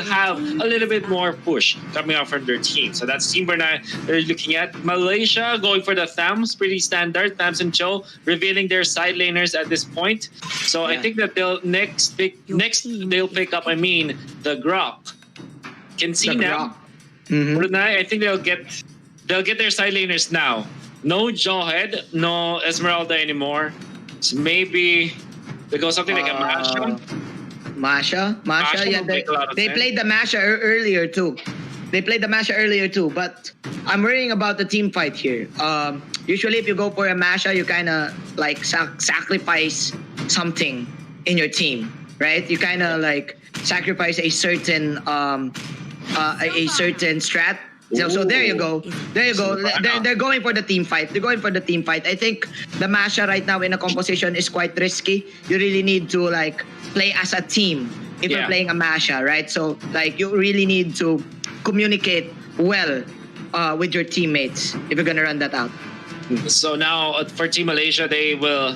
have a little bit more push coming out from their team. So that's Team Brunei. They're looking at Malaysia going for the Thams, pretty standard. Thams and Cho revealing their side laners at this point. So I think that they'll next they'll pick up. The Grok. Can see now. Brunei. I think they'll get their side laners now. No Jawhead, no Esmeralda anymore. So maybe they go something like a Masha, yeah, they played the Masha earlier too. But I'm worrying about the team fight here. Usually, if you go for a Masha, you kind of like sacrifice something in your team, right? You kind of like sacrifice a certain strat. So there you go. They're going for the team fight. I think the Masha right now in a composition is quite risky. You really need to like play as a team if you're playing a Masha, right? So like you really need to communicate well with your teammates if you're gonna run that out. So now for Team Malaysia, they will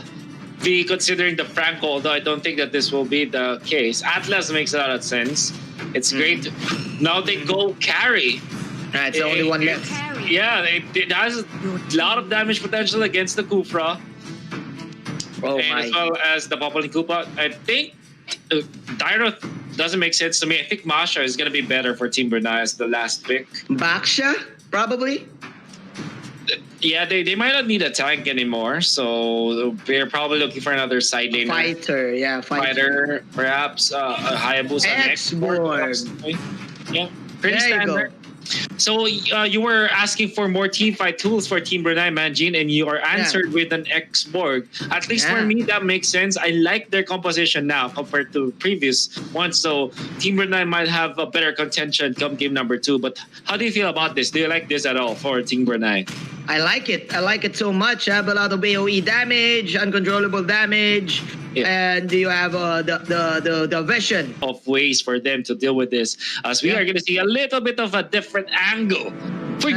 be considering the Franco, although I don't think that this will be the case. Atlas makes a lot of sense. It's great. Now they go carry. Right, so only one left. Yeah, it has a lot of damage potential against the Kufra. As well as the Poppling Koopa. I think Dyro doesn't make sense to me. I think Masha is going to be better for Team Brunei as the last pick. Baksha, probably? Yeah, they might not need a tank anymore, so they're probably looking for another side laner. Fighter, perhaps a Hayabusa X-Borg. Yeah, pretty standard. So you were asking for more team fight tools for Team Brunei, Manjin, and you are answered with an X-Borg. At least for me, that makes sense. I like their composition now compared to previous ones. So Team Brunei might have a better contention come game number 2. But how do you feel about this? Do you like this at all for Team Brunei? I like it so much. I have a lot of AoE damage, uncontrollable damage, and you have the vision of ways for them to deal with this. As we are going to see a little bit of a different angle for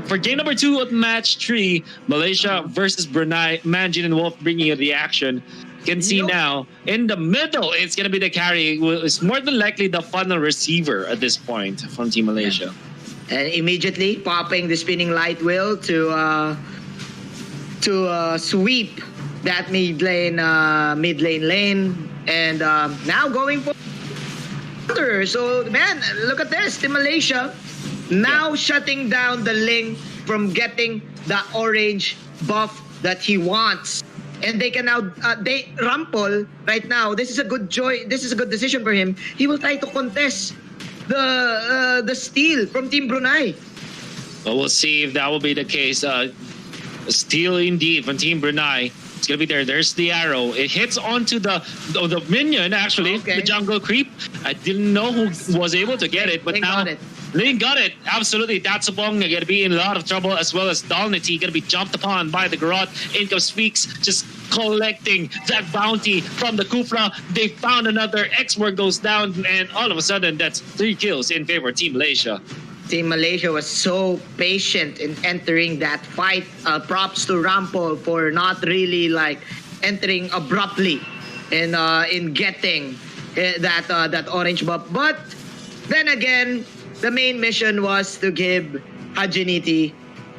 for game number 2 of match 3, Malaysia versus Brunei. Manjin and Wolf bringing you the action. You can see now in the middle, it's going to be the carry. It's more than likely the funnel receiver at this point from Team Malaysia. And immediately popping the spinning light wheel to sweep that mid lane lane, and now going for. So man, look at this, Team Malaysia now shutting down the Ling from getting the orange buff that he wants, and they can now they Rampol right now. This is a good decision for him. He will try to contest the steal from Team Brunei. Well, we'll see if that will be the case. Steal indeed from Team Brunei. It's gonna be there. There's the arrow. It hits onto the minion, actually, the jungle creep. I didn't know who was able to get it, but now Ling got it. Absolutely. Datsubong gonna be in a lot of trouble, as well as Dalnity gonna be jumped upon by the Garrote. In comes Speaks, just collecting that bounty from the Kufra. They found another. X-Borg goes down, and all of a sudden, that's 3 kills in favor of Team Malaysia. Team Malaysia was so patient in entering that fight. Props to Rampol for not really like entering abruptly in getting that orange buff. But then again, the main mission was to give Hajiniti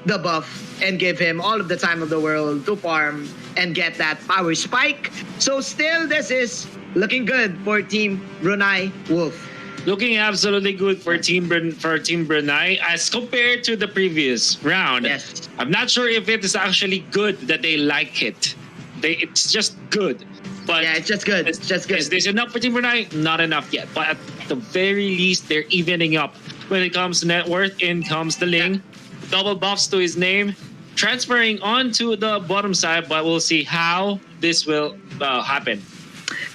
the buff and give him all of the time of the world to farm and get that power spike. So still, this is looking good for Team Brunei Wolf. Looking absolutely good for Team Brunei as compared to the previous round. Yes. I'm not sure if it is actually good that they like it. It's just good. But yeah, it's just good. Is this enough for Team Brunei? Not enough yet. But at the very least, they're evening up. When it comes to net worth, in comes the Ling. Double buffs to his name. Transferring onto the bottom side, but we'll see how this will happen.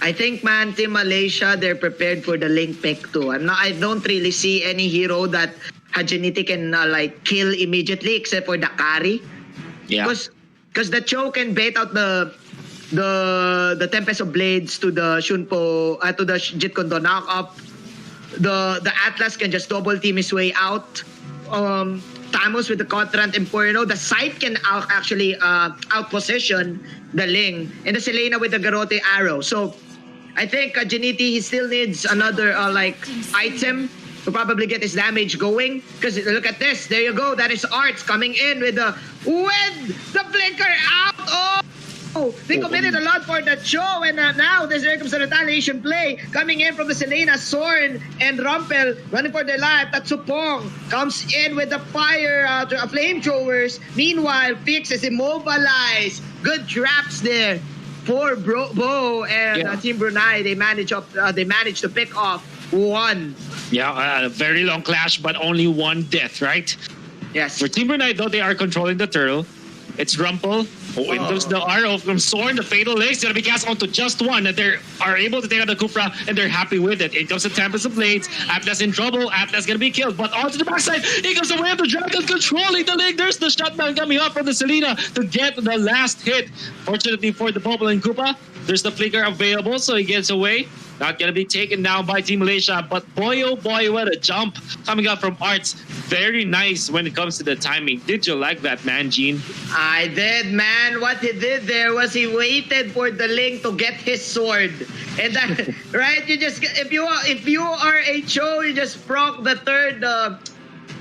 I think, man, Team Malaysia, they're prepared for the Link pick too. I don't really see any hero that Hajiniti can like kill immediately except for the carry. Yeah. Because the Cho can bait out the Tempest of Blades to the Shunpo, to the Jeet Kune Do knock up. The Atlas can just double team his way out. Tamos with the Contrant Inferno. The Sight can actually outposition the Ling. And the Selena with the Garrote arrow. So I think Janiti, he still needs another like item to probably get his damage going. Because look at this. There you go. That is Arts coming in with the flicker out. Oh, they committed a lot for that show, and now there comes a retaliation play coming in from the Selena, Sorn, and Rumpel running for their life. Tatsupong comes in with the fire flamethrowers. Meanwhile, Fix is immobilized. Good traps there for Bo and Team Brunei. They managed to pick off one. Yeah, a very long clash, but only one death, right? Yes. For Team Brunei, though, they are controlling the turtle. It's Rumpel. In comes the arrow from Sorn. The fatal lake's gonna be cast onto just one, and they are able to take out the Kufra, and they're happy with it. In comes the Tempest of Blades. Atlas in trouble. Atlas gonna be killed, but onto the backside. Here comes the way of the Dragon controlling the lake. There's the shutdown coming up from the Selena to get the last hit. Fortunately for the Bubble and Koopa, there's the flicker available, so he gets away. Not going to be taken down by Team Malaysia, but boy, oh boy, what a jump coming up from Arts. Very nice when it comes to the timing. Did you like that, man, Gene? I did, man. What he did there was he waited for the Link to get his sword. And that, right, you just, if you are a Cho, you just proc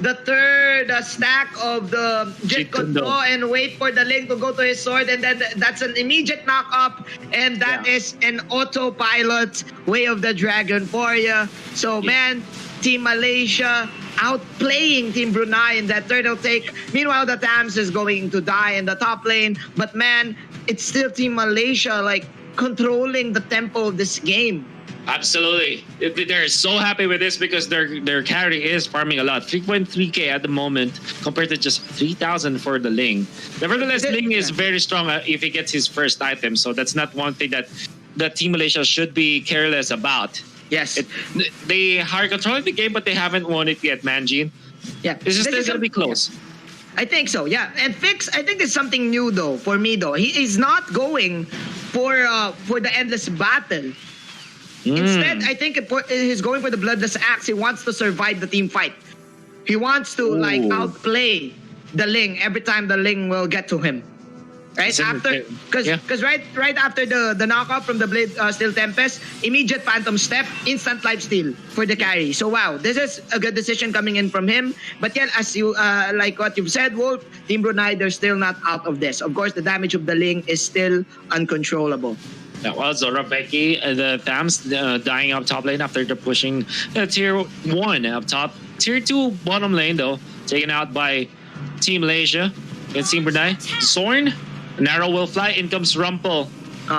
the third stack of the Jeet Kune Do and wait for the Link to go to his sword, and then that's an immediate knock up, and that is an autopilot way of the dragon for you. So man, Team Malaysia outplaying Team Brunei in that turtle take. Meanwhile, the Tams is going to die in the top lane, but man, it's still Team Malaysia like controlling the tempo of this game. Absolutely. They're so happy with this because their carry is farming a lot. 3.3k at the moment compared to just 3,000 for the Ling. Nevertheless, Ling is very strong if he gets his first item. So that's not one thing that Team Malaysia should be careless about. Yes. They are controlling the game, but they haven't won it yet, man, Gene. Yeah. It's just going to be close. Yeah. I think so, yeah. And Fix, I think there's something new though for me though. He is not going for the endless battle. Instead, I think he's going for the bloodless axe. He wants to survive the team fight. He wants to like outplay the Ling every time the Ling will get to him. Right after, because right after the knockout from the Blade Steel Tempest, immediate Phantom Step, instant life steal for the carry. So wow, this is a good decision coming in from him. But yeah, as you like what you've said, Wolf, Team Brunei, they're still not out of this. Of course, the damage of the Ling is still uncontrollable. That was Zora Becky, the Thams dying up top lane after they're pushing Tier 1 up top. Tier 2 bottom lane, though, taken out by Team Malaysia against Team Brunei. Sorn, an arrow will fly. In comes Rumpel.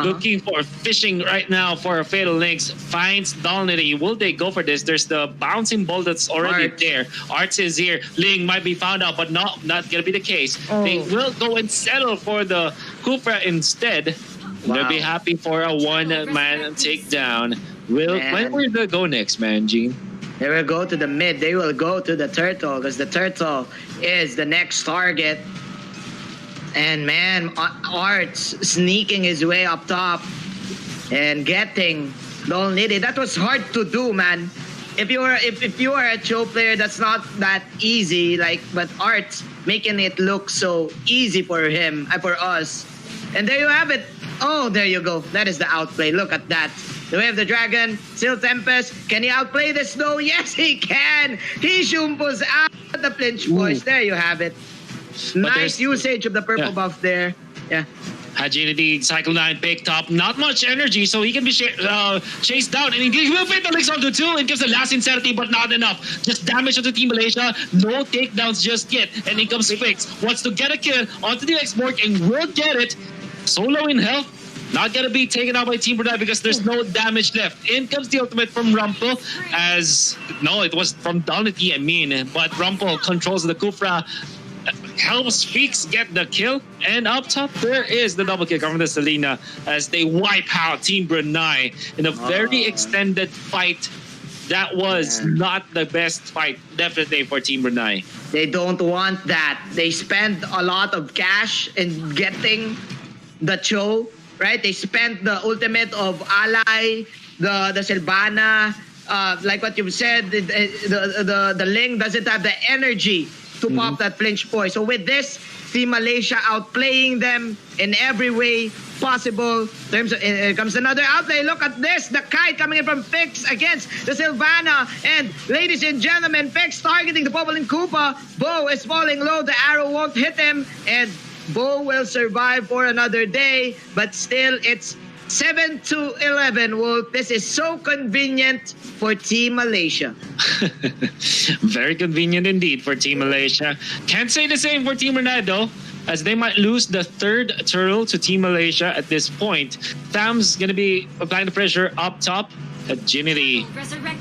Looking for fishing right now for a fatal links. Finds Dolnity. Will they go for this? There's the bouncing ball that's already there. Arts is here. Ling might be found out, but not gonna be the case. They will go and settle for the Kufra instead. They'll be happy for a one-man takedown. When will they go next, man, Gene? They will go to the mid. They will go to the turtle because the turtle is the next target. And man, Arts sneaking his way up top and getting Dolnity. That was hard to do, man. If you are a Cho player, that's not that easy. But Arts making it look so easy for him, for us. And there you have it. Oh, there you go. That is the outplay. Look at that. The Way of the Dragon, Steel Tempest. Can he outplay this though? Yes, he can. He shumpos out the flinch boys. There you have it. Nice usage of the purple buff there. Yeah. Agility, Cycle 9, big top, not much energy, so he can be chased down. And he will fit the links onto 2 and gives the last insanity, but not enough. Just damage to Team Malaysia, no takedowns just yet. And in comes Fix, wants to get a kill onto the export and will get it. So low in health, not gonna be taken out by Team Brunei because there's no damage left. In comes the ultimate from Rumpel it was from Dolnity, but Rumpel controls the Kufra, helps Fix get the kill, and up top there is the double kill from the Selena as they wipe out Team Brunei in a very extended fight. That was not the best fight, definitely, for Team Brunei. They don't want that. They spent a lot of cash in getting the Cho, right? They spent the ultimate of Ally, the Silvana. Like what you've said, the Ling doesn't have the energy to pop that flinch boy. So with this, Team Malaysia outplaying them in every way possible. In terms of, here comes another outlay. Look at this. The kite coming in from Fix against the Sylvana. And ladies and gentlemen, Fix targeting the Bubble and Koopa. Bo is falling low. The arrow won't hit him. And Bo will survive for another day. But still, it's 7-11, Wolf. This is so convenient for Team Malaysia. Very convenient indeed for Team Malaysia. Can't say the same for Team Brunei though, as they might lose the third turtle to Team Malaysia at this point. Tham's going to be applying the pressure up top. Agility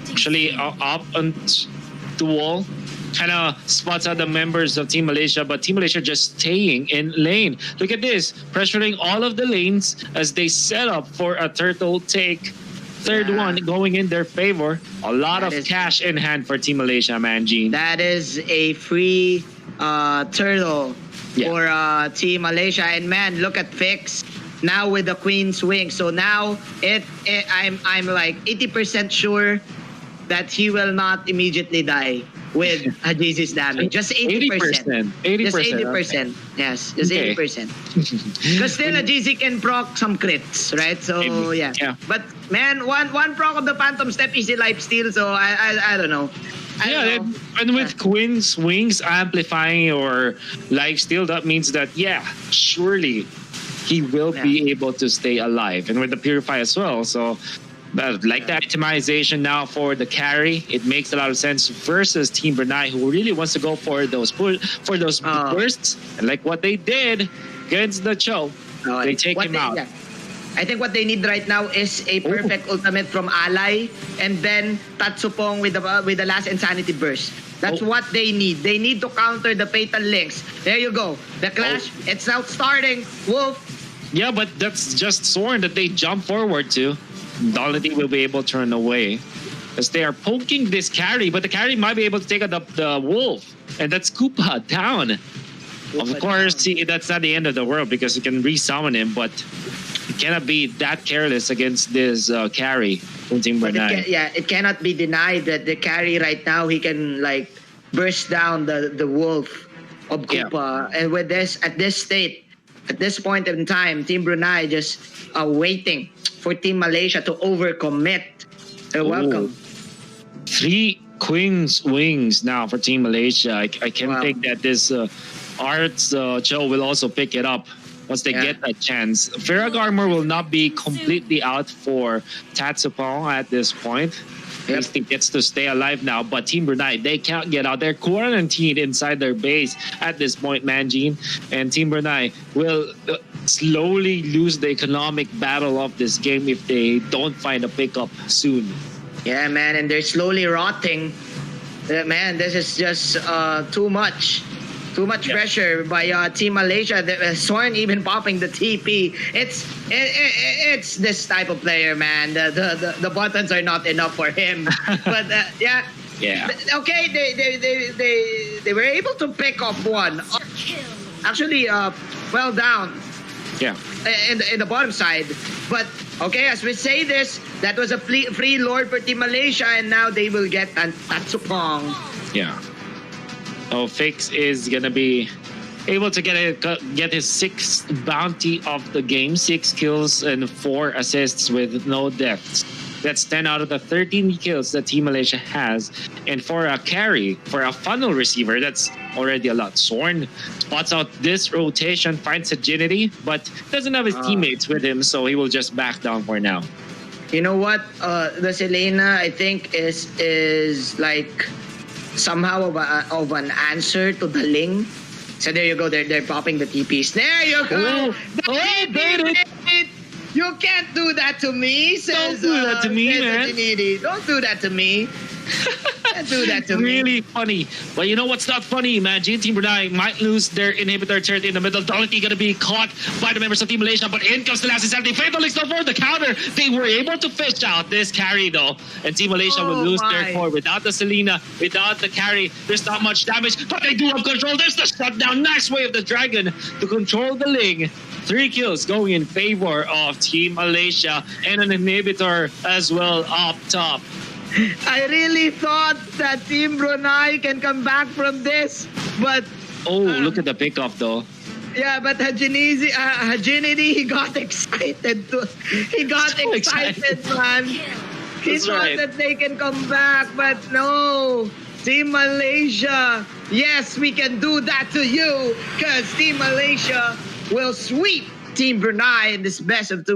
actually up on the wall. Kind of spots out the members of Team Malaysia, but Team Malaysia just staying in lane. Look at this, pressuring all of the lanes as they set up for a turtle take. Third one going in their favor. A lot of cash in hand for Team Malaysia, Manjin. That is a free turtle for Team Malaysia. And man, look at Fix now with the Queen's Wing. So now I'm like 80% sure that he will not immediately die with Hadiz's damage. Just 80%. 80%. Just 80%. Okay. Yes, just 80%. Because still Hadiz can proc some crits, right? So yeah. But man, one proc of the Phantom Step is a life steal, so I don't know. And with Queen's Wings amplifying or life steal, that means that surely he will be able to stay alive. And with the Purify as well, so like that itemization now for the carry, it makes a lot of sense versus Team Brunei, who really wants to go for those bursts, and like what they did against the Cho, they take him out. I think what they need right now is a perfect ultimate from Ally, and then Tatsupong with the last Insanity Burst. That's what they need. They need to counter the Fatal Links. There you go. The clash, it's now starting. Wolf. Yeah, but that's just Zorn that they jump forward to. Dolity will be able to run away as they are poking this carry, but the carry might be able to take out the wolf, and that's Koopa down. Of course, that's not the end of the world because you can resummon him, but you cannot be that careless against this carry from Team Brunei. It cannot be denied that the carry right now, he can like burst down the wolf of Koopa, and with this at this point in time, Team Brunei just waiting for Team Malaysia to overcommit. Welcome. 3 Queen's Wings now for Team Malaysia. I can think that this Arts Cho will also pick it up once they get that chance. Farag Armor will not be completely out for Tatsupong at this point. At least he gets to stay alive now, but Team Brunei, they can't get out. They're quarantined inside their base at this point, Manjin. And Team Brunei will slowly lose the economic battle of this game if they don't find a pickup soon. Yeah, man, and they're slowly rotting. Man, this is just too much. Too much pressure by Team Malaysia. Zorn even popping the TP. It's this type of player, man. The buttons are not enough for him. But okay, they were able to pick up one. Actually, well down. Yeah. In the bottom side, but okay, as we say this, that was a free lord for Team Malaysia, and now they will get Tatsupong. Yeah. Oh, Fix is gonna be able to get his 6th bounty of the game, 6 kills and 4 assists with no deaths. That's 10 out of the 13 kills that Team Malaysia has. And for a carry, for a funnel receiver, that's already a lot. Zorn spots out this rotation, finds agility, but doesn't have his teammates with him, so he will just back down for now. You know what? The Selena, I think, is like somehow of an answer to the Ling. So there you go. They're popping the TPs. There you go. You can't do that to me, says, Don't do that to me, man. Don't do that to me. Don't do that to me. Really funny. But you know what's not funny, man? Team Brunei might lose their inhibitor turret in the middle. Dolity gonna be caught by the members of Team Malaysia, but in comes the last insanity. Fatal Links for the counter. They were able to fish out this carry though, and Team Malaysia will lose their core without the Selena, without the carry. There's not much damage, but they do have control. There's the shutdown. Nice way of the dragon to control the Ling. 3 kills going in favor of Team Malaysia, and an inhibitor as well up top. I really thought that Team Brunei can come back from this, but look at the pickoff though. Yeah, but Hajinidi, he got excited. He got So excited, man. He That's thought right. that they can come back, but no. Team Malaysia, yes, we can do that to you, because Team Malaysia will sweep Team Brunei in this best of two.